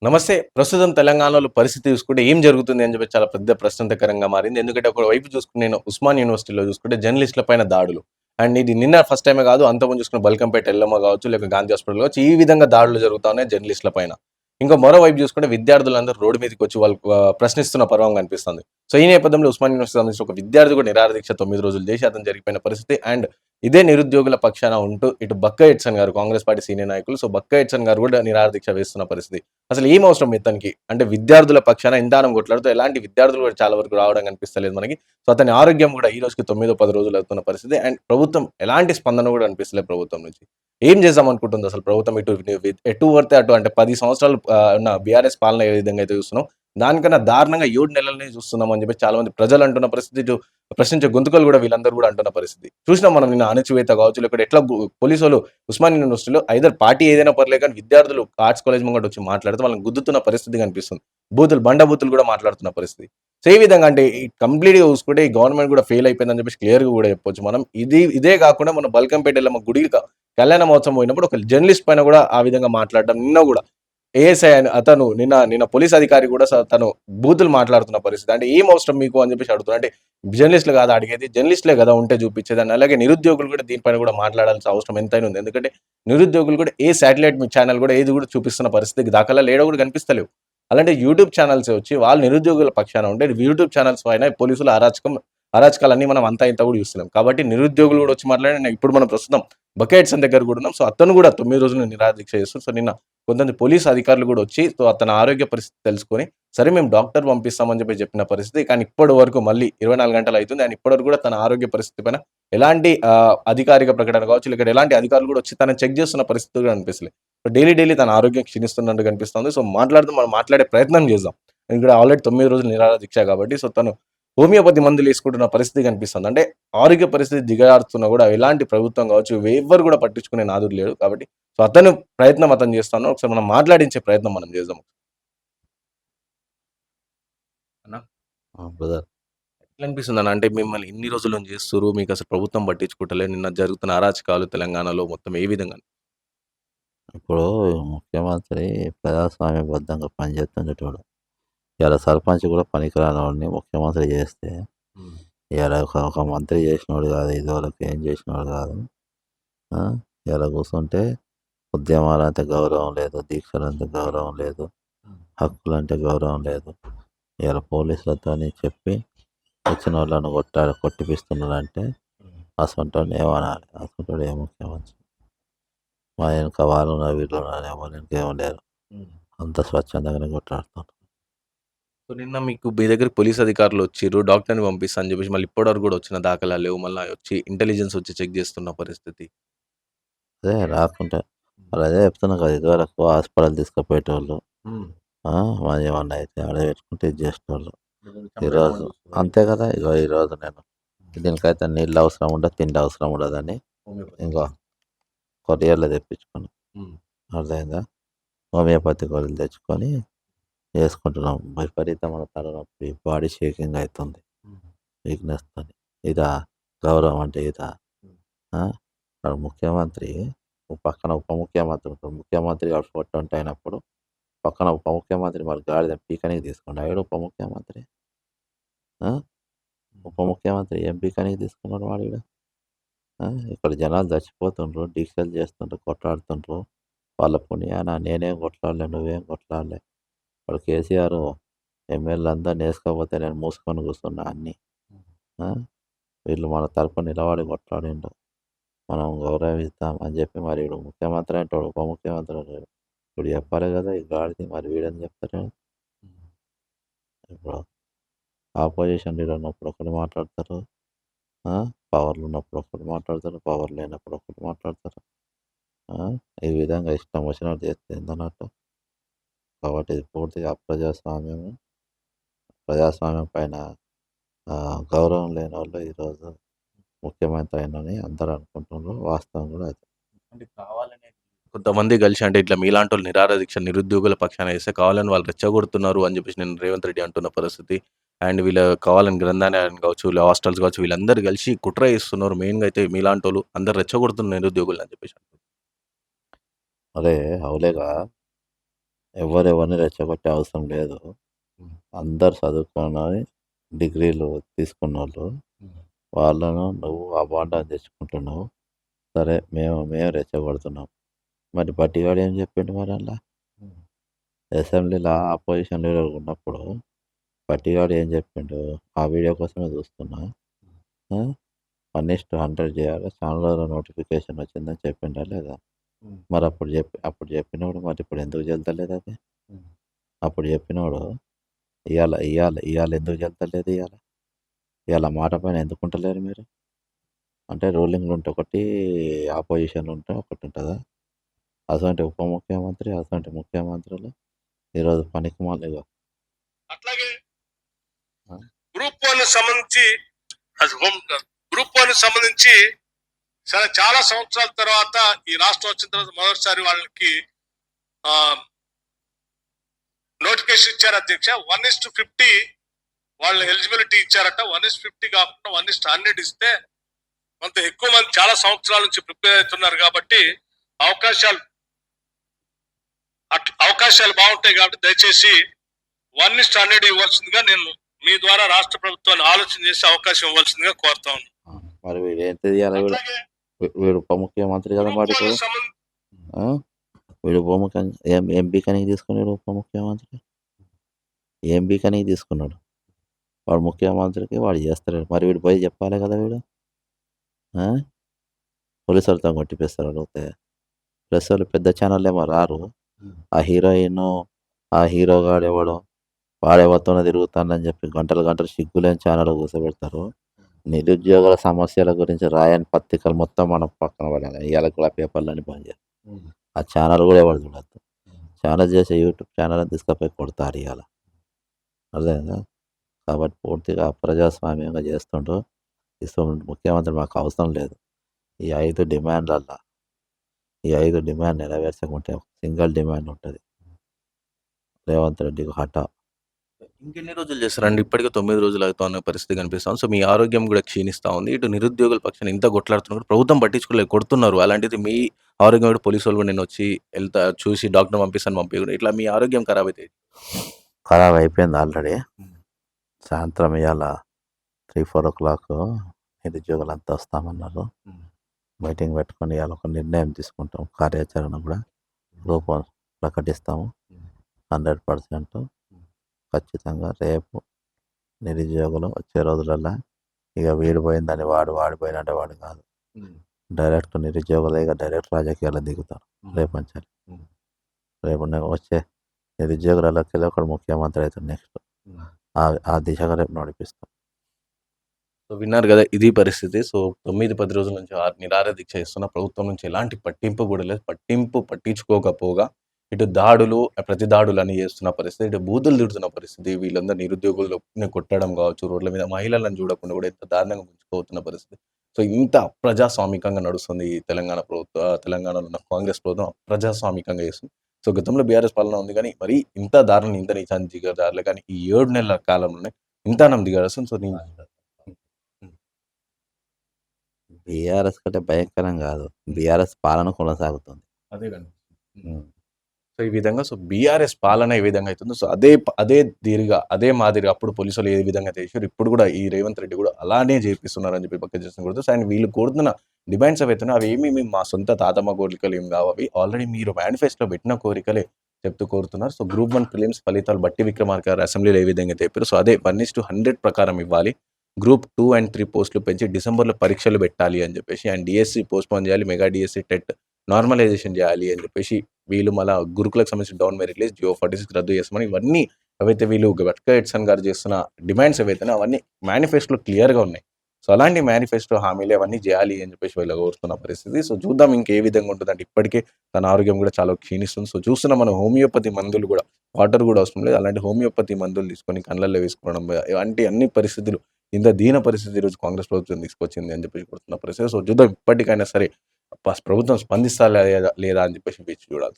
నమస్తే. ప్రస్తుతం తెలంగాణలో పరిస్థితి చూసుకుంటే ఏం జరుగుతుంది అని చెప్పి చాలా పెద్ద ప్రశ్నార్థకరంగా మారింది. ఎందుకంటే ఒక వైపు చూసుకుంటే నేను ఉస్మాన్ యూనివర్సిటీలో చూసుకుంటే జర్నలిస్ట్‌ల పైన దాడులు. అండ్ ఇది నిన్న ఫస్ట్ టైమే కాదు. అంతకుముందు చూసుకున్న బల్కంపేట ఎల్లమ్మ కావచ్చు, లేక గాంధీ హాస్పిటల్ కావచ్చు, ఈ విధంగా దాడులు జరుగుతా ఉన్నాయి జర్నలిస్ట్‌ల పైన. ఇంకో మరోవైపు చూసుకుంటే విద్యార్థులందరూ రోడ్డు మీదకొచ్చి వాళ్ళు ప్రశ్నిస్తున్న పర్వం కనిపిస్తుంది. సో, ఈ నేపథ్యంలో ఉస్మాన్ యూనివర్సిటీకి సంబంధించిన ఒక విద్యార్థి కూడా నిరాహార దీక్ష 9 రోజులు చేసి అతను జరిగిపోయిన పరిస్థితి. అండ్ ఇదే నిరుద్యోగుల పక్షాన ఉంటూ ఇటు బక్క ఎడ్సన్ గారు కాంగ్రెస్ పార్టీ సీనియర్ నాయకులు. సో, బక్క ఎడ్సన్ గారు కూడా నిరాహార దీక్ష వేస్తున్న పరిస్థితి. అసలు ఏం అవసరం ఇతనికి? అంటే విద్యార్థుల పక్షాన ఇందానం కొట్లాడుతూ ఎలాంటి విద్యార్థులు కూడా చాలా వరకు రావడం కనిపిస్తలేదు మనకి. సో, అతని ఆరోగ్యం కూడా ఈ రోజుకి 9, 10 రోజులు అవుతున్న పరిస్థితి. అండ్ ప్రభుత్వం ఎలాంటి స్పందన కూడా అనిపిస్తలేదు ప్రభుత్వం నుంచి. ఏం చేద్దాం అనుకుంటుంది అసలు ప్రభుత్వం? ఎటు పడితే అటు అంటే 10 సంవత్సరాలు ఉన్న బీఆర్ఎస్ పాలన ఏ విధంగా అయితే చూస్తున్నాం, దానికన్నా దారుణంగా 7 నెలలనే చూస్తున్నాం అని చెప్పి చాలా మంది ప్రజలు అంటున్న పరిస్థితి. ఇటు ప్రశ్నించే గొంతుకలు కూడా వీళ్ళందరూ కూడా అంటున్న పరిస్థితి. చూసినాం మనం నిన్న అణచివేత కావచ్చు, లేకపోతే ఎట్లా పోలీసోళ్ళు ఉస్మానియా యూనివర్సిటీలో ఐదర్ పార్టీ ఏదైనా పర్లేదు కానీ విద్యార్థులు ఆర్ట్స్ కాలేజ్ ముంగట వచ్చి మాట్లాడితే వాళ్ళని గుద్దుతున్న పరిస్థితి కనిపిస్తుంది. బండ బూతులు కూడా మాట్లాడుతున్న పరిస్థితి. సో, ఈ విధంగా అంటే ఈ కంప్లీట్‌గా చూసుకుంటే ఈ గవర్నమెంట్ కూడా ఫెయిల్ అయిపోయిందని చెప్పేసి క్లియర్‌గా కూడా చెప్పొచ్చు మనం. ఇదే కాకుండా మన బల్కంపేట ఎల్లమ్మ గుడి కళ్యాణ మహోత్సవం పోయినప్పుడు ఒక జర్నలిస్ట్ పైన కూడా ఆ విధంగా మాట్లాడడం నిన్న కూడా ఏఎస్ఐ అని అతను నిన్న పోలీస్ అధికారి కూడా తను బూతులు మాట్లాడుతున్న పరిస్థితి. అంటే ఏం అవసరం మీకు అని చెప్పేసి అడుగుతున్నా. అంటే జర్నలిస్ట్‌లు కాదా అడిగేది? జర్నలిస్ట్‌లే కదా ఉంటే చూపించేదని. అలాగే నిరుద్యోగులు కూడా దీనిపైన కూడా మాట్లాడాల్సిన అవసరం ఎంతైనా ఉంది. ఎందుకంటే నిరుద్యోగులు కూడా ఏ సాటిలైట్ ఛానెల్ కూడా ఏది కూడా చూపిస్తున్న పరిస్థితి దాఖలాలు ఏడ కూడా కనిపిస్తలేవు. అలాంటి యూట్యూబ్ ఛానెల్సే వచ్చి వాళ్ళు నిరుద్యోగుల పక్షాన ఉంటే యూట్యూబ్ ఛానెల్స్ పైన పోలీసుల అరాచకాలన్నీ మనం అంతా ఇంత కూడా చూస్తున్నాం. కాబట్టి నిరుద్యోగులు కూడా వచ్చి మాట్లాడి ఇప్పుడు మనం ప్రస్తుతం బకేట్సన్ దగ్గర కూడా ఉన్నాం. సో, అతను కూడా 9 రోజులు నిరాహార దీక్ష చేస్తూ సో, నిన్న కొంతమంది పోలీస్ అధికారులు కూడా వచ్చి సో, అతని ఆరోగ్య పరిస్థితి తెలుసుకొని, సరే మేము డాక్టర్ పంపిస్తామని చెప్పిన పరిస్థితి. కానీ ఇప్పటి వరకు మళ్ళీ 24 గంటలు అయితుంది. అండ్ ఇప్పటివరకు కూడా తన ఆరోగ్య పరిస్థితి పైన ఎలాంటి అధికారిక ప్రకటన కావచ్చు, లేకపోతే ఎలాంటి అధికారులు కూడా వచ్చి తనని చెక్ చేస్తున్న పరిస్థితి కూడా అనిపిస్తలే. సో, డైలీ తన ఆరోగ్యం క్షీణిస్తున్నట్టు కనిపిస్తుంది. సో, మనం మాట్లాడే ప్రయత్నం చేద్దాం. ఇక్కడ ఆల్రెడీ 9 రోజులు నిరాహార దీక్ష కాబట్టి సో, తను హోమియోపతి మందులేసుకుంటున్న పరిస్థితి కనిపిస్తుంది. అంటే ఆరోగ్య పరిస్థితి దిగజారుతున్నా కూడా ఎలాంటి ప్రభుత్వం కావచ్చు, ఎవ్వరు కూడా పట్టించుకునే నాదుడు లేడు. కాబట్టి సో, అతను చేస్తాను. ఒకసారి మనం మాట్లాడించే ప్రయత్నం మనం చేద్దాం. అన్న బ్రదర్. ఎట్లా అనిపిస్తుందన్న? అంటే మిమ్మల్ని ఇన్ని రోజుల నుంచి చేస్తుర్రు. మీకసలు ప్రభుత్వం పట్టించుకుంటలే. నిన్న జరుగుతున్న అరాచకాలు తెలంగాణలో మొత్తం ఏ విధంగా? ఇప్పుడు ముఖ్యమంత్రి ప్రజాస్వామ్యబద్ధంగా పనిచేస్తుండేటోడు. ఇయాల సర్పంచ్ కూడా పనికిరానోడిని ముఖ్యమంత్రి చేస్తే, హ్మ్. ఇయాల ఒక మంత్రి చేసినోడు కాదు, ఇదివరకు ఏం చేసినోడు కాదు. ఆ! ఇయాల కూసుంటే ఉద్యమాలంటే గౌరవం లేదు, దీక్షలంటే గౌరవం లేదు, హ్మ్. హక్కులంటే గౌరవం లేదు. ఇయాల పోలీసులతోని చెప్పి వచ్చినోళ్ళను కొట్టిపిస్తున్నాడంటే హ్మ్. అసంటోడిని ఏమనాలి? అసంటోడు ఏ ముఖ్యమంత్రి? మా వెనక వాళ్ళున్నారు, వీళ్ళున్నారు, ఎవరి వెనక ఏమి లేరు. హ్మ్. అంత స్వచ్ఛందంగానే కొట్లాడుతారు. సో, నిన్న మీకు మీ దగ్గరికి పోలీస్ అధికారులు వచ్చిర్రు. డాక్టర్‌ని పంపిస్తా అని చెప్పేసి మళ్ళీ ఇప్పటి వరకు కూడా వచ్చిన దాఖలాలు లేవు. మళ్ళా వచ్చి ఇంటెలిజెన్స్ వచ్చి చెక్ చేస్తున్న పరిస్థితి. అదే రాకుంటే వాళ్ళు అదే చెప్తున్నా కదా! ఇదివరకు హాస్పిటల్ తీసుకుపోయేటోళ్ళు. హ్మ్. ఆ! ఏమన్నా అయితే ఆడ పెట్టుకుంటే ఇది చేసేటోళ్ళు. చంపేద్దాం ఈరోజు అని చూస్తున్నారు. అంతే కదా! ఈరోజు నేను దీనికైతే నీళ్ళు అవసరం ఉండదు, తిండి అవసరం ఉండదని హోమియోపతి. ఇంకో కొరియర్‌లో తెప్పించుకున్నా. హ్మ్. అర్థమైందా? హోమియోపతి గోళీలు తెచ్చుకొని వేసుకుంటున్నాం. విపరీతమైన తలనొప్పి, బాడీ షేకింగ్ అయితుంది హ్మ్. వీక్‌నెస్‌తోని. ఇదా గౌరవం అంటే ఇదా? హ్మ్. ఆ! వాడు ముఖ్యమంత్రి, ఓ పక్కన ఉప ముఖ్యమంత్రి ఉంటాడు. ముఖ్యమంత్రి గాడు పొట్టొంటి అయినప్పుడు పక్కన ఉప ముఖ్యమంత్రి మరి గాడిదని పీకనీకి తీసుకున్నాడా ఈడు ఉప ముఖ్యమంత్రి? ఆ! ఉప ముఖ్యమంత్రి ఏం పీకనీకి తీసుకున్నాడు వాడు ఈడ? ఆ! ఇక్కడ జనాలు చచ్చిపోతుండ్రు, దీక్షలు చేస్తుండ్రు, కొట్లాడుతుండ్రు. వాళ్ళ పుణ్యాన నేనేం కొట్లాడలే, నువ్వేం కొట్లాడలే. వాడు కేసీఆర్ ఎమ్మెల్యేలందరిని ఏసుకపోతే నేను మూసుకొని కూర్చున్నా అన్నీ. ఆ! వీళ్ళు మన తరపున నిలబడి కొట్లాడిండు. మనం గౌరవిద్దాం అని చెప్పి మరి ఈడు ముఖ్యమంత్రి అంటాడు, ఉప ముఖ్యమంత్రి అంటాడు. ఇప్పుడు చెప్పాలి కదా! ఈ గాడిది మరి వీడేం చెప్తాడు? హ్మ్. ఇప్పుడు ఆపోజిషన్ లీడర్ ఉన్నప్పుడు ఒకటి మాట్లాడతారు. ఆ! పవర్‌లో ఉన్నప్పుడు ఒకటి మాట్లాడతారు. పవర్ లేనప్పుడు ఒకటి మాట్లాడతారు. ఆ! ఈ విధంగా ఇష్టం వచ్చినట్టు చేస్తే ఏందన్నట్టు? కాబట్టి ఇది పూర్తిగా అప్రజాస్వామ్యము. ప్రజాస్వామ్యం పైన గౌరవం లేనోళ్ళు ఈరోజు ముఖ్యమంత్రి అయిండని అందరూ అనుకుంటున్నారు. వాస్తవం కూడా అదే. అంటే కావాలనే కొంతమంది కలిసి అంటే ఇట్లా మీలాంటోళ్ళు నిరాహార దీక్ష నిరుద్యోగుల పక్షాన చేస్తే కావాలని వాళ్ళు రెచ్చగొడుతున్నారు అని చెప్పేసి నేను రేవంత్ రెడ్డి అంటున్న పరిస్థితి. అండ్ వీళ్ళు కావాలని గ్రంథాలయాన్ని కావచ్చు, వీళ్ళ హాస్టల్స్ కావచ్చు వీళ్ళందరూ కలిసి కుట్ర చేస్తున్నారు. మెయిన్‌గా అయితే మీలాంటోళ్ళు అందరూ రెచ్చగొడుతున్నారు నిరుద్యోగులని అని చెప్పేసి. అరే! అవులేగా ఎవరెవరిని రెచ్చగొట్టే అవసరం లేదు. హ్మ్. అందరూ చదువుకొని డిగ్రీలు తీసుకున్నోళ్ళు. హ్మ్. వాళ్ళను నువ్వు అబాండం తెచ్చుకుంటున్నావు. సరే మేము రెచ్చగొడుతున్నాం. మరి బట్టిగాడు ఏం చెప్పిండు మరి అందుల? హ్మ్. అసెంబ్లీలో అపోజిషన్ లీడర్ ఉన్నప్పుడు బట్టిగాడు ఏం చెప్పిండు? ఆ వీడియో కోసమే చూస్తున్నా. ఆ! 1:100 చేయాలి. చాలా రోజుల నోటిఫికేషన్ వచ్చిందని చెప్పిండా లేదా? హ్మ్. మరి అప్పుడు చెప్పినోడు మరి ఇప్పుడు ఎందుకు చెల్తలేదది? హ్మ్. అప్పుడు చెప్పినోడు ఇయాల ఎందుకు చెల్తలేదు ఇయాల? ఇయాల మాట పైన ఎందుకుంటలేరు మీరు? అంటే రూలింగ్‌లో ఉంటే ఒకటి, ఆపోజిషన్‌లో ఉంటే ఒకటుంటదా? అసోంటి ఉప ముఖ్యమంత్రి, అసోంటి ముఖ్యమంత్రులు ఈరోజు పనికిమాలిన ఇగో అట్లాగే ఆ! గ్రూప్ వన్ సంబంధించి అది హోమ్ గ్రూప్ వన్ సంబంధించి సరే చాలా సంవత్సరాల తర్వాత ఈ రాష్ట్రం వచ్చిన తర్వాత మొదటిసారి వాళ్ళకి నోటిఫికేషన్ ఇచ్చారు అధ్యక్ష. 1:50 వాళ్ళ ఎలిజిబిలిటీ ఇచ్చారట. 1:50 కాకుండా 1:100 ఇస్తే కొంత ఎక్కువ మంది చాలా సంవత్సరాల నుంచి ప్రిపేర్ అవుతున్నారు కాబట్టి అవకాశాలు బాగుంటాయి కాబట్టి దయచేసి 1:100 ఇవ్వాల్సిందిగా నేను మీ ద్వారా రాష్ట్ర ప్రభుత్వాన్ని ఆలోచన చేసి అవకాశం ఇవ్వాల్సిందిగా కోరుతా ఉన్నాను. మరి వీడేం తెలియాలి? అట్లాగే వీడు ఉప ముఖ్యమంత్రి కదా గ్రూప్ మరి వన్ ఇప్పుడు. సంబంధించి ఆ! వీడు ఉప ముఖ్య ఏం బీకనీకి తీసుకున్నాడు ఉప ముఖ్యమంత్రి? ఏం బీకనీకి తీసుకున్నాడు? వాడు ముఖ్యమంత్రికి వాడు చేస్తలేడు. మరి వీడు పోయి చెప్పాలి కదా వీడు. ఆ! పోలీసోళ్ళతో కొట్టిపిస్తారు అడిగితే. ప్రెసోళ్ళు పెద్ద ఛానళ్ళేమో రారు. హ్మ్. ఆ హీరోయిను, ఆ హీరోగాడెవడో వాడెవరితోనో తిరుగుతాండని చెప్పి గంటలు గంటలు సిగ్గులేని ఛానల్ కూర్చోబెడతారు. నిరుద్యోగుల సమస్యల గురించి రాయని పత్రికలు మొత్తం మనం పక్కన పడేయాలి. ఇయాల కూడా పేపర్‌లన్నీ బంద్ చేయాలి. హ్మ్. ఆ ఛానల్ కూడా ఎవడు చూడొద్దు. హ్మ్. ఛానల్ చేసే యూట్యూబ్ ఛానల్‌ని తీసుకపోయి కొడతారు ఇయాల. అర్థమైందా? కాబట్టి పూర్తిగా అప్రజాస్వామ్యంగా చేస్తుండు. ముఖ్యమంత్రి మాకు అవసరం లేదు. ఈ 5 డిమాండ్లల్ల ఈ 5 డిమాండ్ నెరవేర్చకుంటే ఒక సింగిల్ డిమాండ్ ఉంటది. రేవంత్ రెడ్డికి హఠా. ఇంకెన్ని రోజులు చేస్తారండి? ఇప్పటికే 9 రోజులు అవుతున్న పరిస్థితి కనిపిస్తా ఉంది. సో, మీ ఆరోగ్యం గూడా క్షీణిస్తా ఉంది. ఇటు నిరుద్యోగుల పక్షాన ఇంత కొట్లాడుతున్నా కూడా ప్రభుత్వం పట్టించుకోలేదు, కొడుతున్నారు. అలాంటిది మీ ఆరోగ్యం కూడా పోలీసోళ్ళు కూడా నిన్నొచ్చి చూసి డాక్టర్‌ని పంపిస్తాను పంపియకుండా ఇట్లా మీ ఆరోగ్యం ఖరాబ్ అయితే ఖరాబ్ అయిపోయింది ఆల్రెడీ. హ్మ్. సాయంత్రం ఇయాల 3, 4 నిరుద్యోగులంతా వస్తామన్నారు. హ్మ్. మీటింగ్ పెట్టుకొని ఇయాల ఒక నిర్ణయం తీసుకుంటాం. కార్యాచరణ కూడా రూపం ప్రకటిస్తాము. హ్మ్. 100% ఖచ్చితంగా రేపు నిరుద్యోగులు వచ్చే రోజులల్లా ఇక వీడు పోయిందని వాడు పోయినంటే వాడు కాదు. హ్మ్. డైరెక్ట్ నిరుద్యోగులే ఇక డైరెక్ట్ రాజకీయాల్లో దిగుతారు రేపంచాలి. హ్మ్. రేపు వచ్చే నిరుద్యోగులకెళ్ళి ఒకడు ముఖ్యమంత్రి అవుతాడు నెక్స్ట్. హ్మ్. ఆ దిశగా రేపు నడిపిస్తాం. సో, విన్నారు గదా! ఇది పరిస్థితి. సో, 9, 10 రోజుల నుంచి నిరాహార దీక్ష చేస్తున్న ప్రభుత్వం నుంచి ఎలాంటి పట్టింపు గూడా లేదు. పట్టించుకోకపోగా ఇటు దాడులు, ప్రతి దాడులని చేస్తున్న పరిస్థితి. ఇటు బూతులు తిడుతున్న పరిస్థితి. వీళ్ళందరూ నిరుద్యోగులని కొట్టడం గావచ్చు, రోడ్ల మీద మహిళలను చూడకుండా గూడా ఎంత దారుణంగా ముంచుకుపోతున్న పరిస్థితి. సో, ఇంత అప్రజాస్వామికంగా నడుస్తుంది ఈ తెలంగాణలో ఉన్న కాంగ్రెస్ ప్రభుత్వం అప్రజాస్వామికంగా చేస్తుంది. సో, గతంలో బీఆర్ఎస్ పాలన ఉంది గానీ, మరీ ఇంత దారుణం, ఇంత నీచానికి దిగజారలే కానీ ఈ 7 నెలల కాలంలోనే ఇంతనం దిగజారుస్తుంది. సో, నేను హ్మ్. బీఆర్ఎస్ కంటే భయంకరం కాదు. బీఆర్ఎస్ పాలన కొనసాగుతుంది. అదే గండి. హ్మ్. సో, ఈ విధంగా బీఆర్ఎస్ పాలన ఏ విధంగా అయితుందో సో, అదే మాదిరిగా అప్పుడు పోలీసులు ఏ విధంగా చేశారో ఇప్పుడు కూడా ఈ రేవంత్ రెడ్డి కూడా అలానే చేపిస్తున్నారని చెప్పి పక్క చేసిన కూడా అండ్ వీళ్ళు కోరుతున్న డిమాండ్స్ ఏవైతున్నాయో అవి ఏమి మా సొంత తాతమ్మ కోరికలు ఏం కావు. అవి ఆల్రెడీ మీరు మేనిఫెస్టోలో పెట్టిన కోరికలే చెప్తూ కోరుతున్నారు. సో, గ్రూప్ 1 ప్రిలిమ్స్ ఫలితాలు బట్టి విక్రమార్క గారు అసెంబ్లీలో ఏ విధంగా చెప్పారో సో, అదే 1:100 ప్రకారం ఇవ్వాలి. గ్రూప్ 2 అండ్ 3 పోస్టులు పెంచి డిసెంబర్‌లో పరీక్షలు పెట్టాలి అని చెప్పేసి అండ్ డీఎస్సీ పోస్ట్‌పోన్ చేయాలి. మెగా డీఎస్సీ టెట్ నార్మలైజేషన్ చేయాలి అని చెప్పేసి వీళ్ళు మళ్ళా గురుకులకు సంబంధించిన డౌన్ మెరిట్ లిస్ట్ జియో 46 రద్దు చేస్తామని ఇవన్నీ ఏవైతే వీళ్ళు గట్కా ఎడ్సన్ గారు చేస్తున్న డిమాండ్స్ ఏవైతున్నాయో అవన్నీ మేనిఫెస్టోలో క్లియర్‌గా ఉన్నాయి. సో, అలాంటి మేనిఫెస్టో హామీలు అవన్నీ చేయాలి అని చెప్పేసి వీళ్ళు కోరుతున్న పరిస్థితి. సో, చూద్దాం ఇంకే విధంగా ఉంటదంటే ఇప్పటికే తన ఆరోగ్యం కూడా చాలా క్షీణిస్తుంది. సో, చూస్తున్నాం మనం హోమియోపతి మందులు కూడా వాటర్ కూడా అవసరం లేదు. అలాంటి హోమియోపతి మందులు తీసుకొని కళ్ళల్లో వేసుకోవడం ఇలాంటి అన్ని పరిస్థితులు ఇంత దీన పరిస్థితి ఈరోజు కాంగ్రెస్ ప్రభుత్వం తీసుకొచ్చింది అని చెప్పేసి కొడుతున్న పరిస్థితి. సో, చూద్దాం ఇప్పటికైనా సరే ప్రభుత్వం స్పందిస్తా లేదా అని చెప్పేసి వేచి చూడాలి.